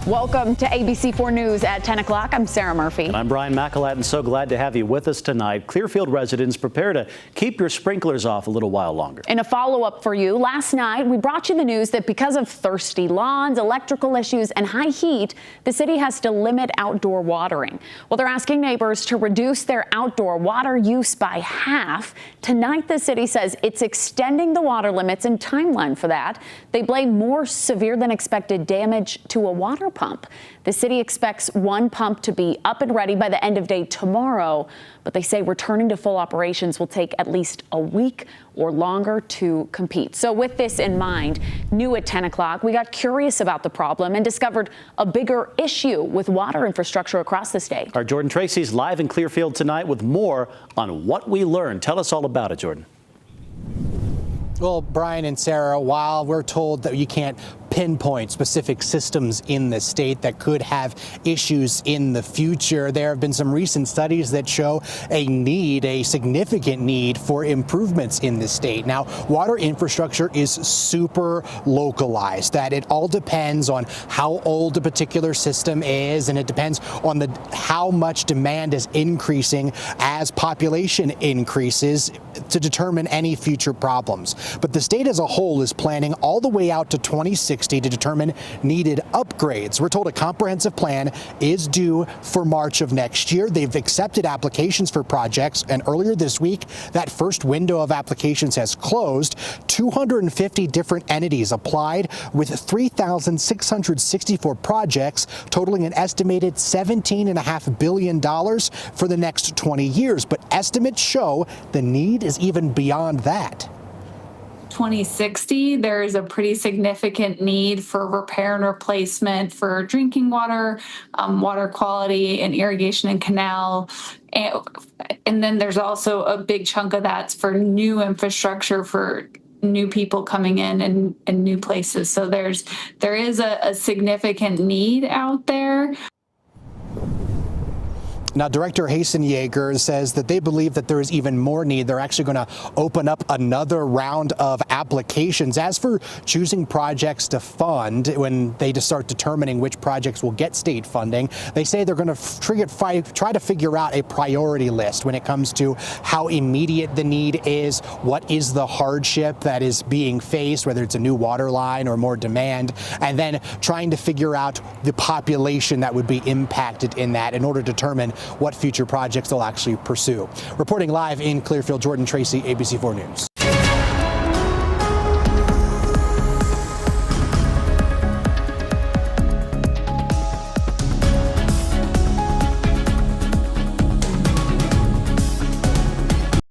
Welcome to ABC4 News at 10 o'clock. I'm Sarah Murphy. And I'm Brian McElhatton. So glad to have you with us tonight. Clearfield residents, prepare to keep your sprinklers off a little while longer. In a follow-up for you, last night we brought you the news that because of thirsty lawns, electrical issues, and high heat, the city has to limit outdoor watering. Well, they're asking neighbors to reduce their outdoor water use by half. Tonight, the city says it's extending the water limits and timeline for that. They blame more severe than expected damage to a water pump. The city expects one pump to be up and ready by the end of day tomorrow, but they say returning to full operations will take at least a week or longer to compete. So with this in mind, new at 10 o'clock, we got curious about the problem and discovered a bigger issue with water infrastructure across the state. Our Jordan Tracy's live in Clearfield tonight with more on what we learned. Tell us all about it, Jordan. Well, Brian and Sarah, while we're told that you can't pinpoint specific systems in the state that could have issues in the future, there have been some recent studies that show a significant need for improvements in the state. Now, water infrastructure is super localized, that it all depends on how old a particular system is, and it depends on how much demand is increasing as population increases to determine any future problems. But the state as a whole is planning all the way out to 2060 to determine needed upgrades. We're told a comprehensive plan is due for March of next year. They've accepted applications for projects, and earlier this week, that first window of applications has closed. 250 different entities applied with 3,664 projects, totaling an estimated $17.5 billion for the next 20 years. But estimates show the need is even beyond that. 2060, there's a pretty significant need for repair and replacement for drinking water, water quality, and irrigation and canal. And then there's also a big chunk of that's for new infrastructure for new people coming in and new places. So there is a significant need out there. Now, Director Hasten Yeager says that they believe that there is even more need. They're actually going to open up another round of applications. As for choosing projects to fund, when they just start determining which projects will get state funding, they say they're going to try to figure out a priority list when it comes to how immediate the need is, what is the hardship that is being faced, whether it's a new water line or more demand, and then trying to figure out the population that would be impacted in that in order to determine what future projects they'll actually pursue. Reporting live in Clearfield, Jordan Tracy, ABC4 News.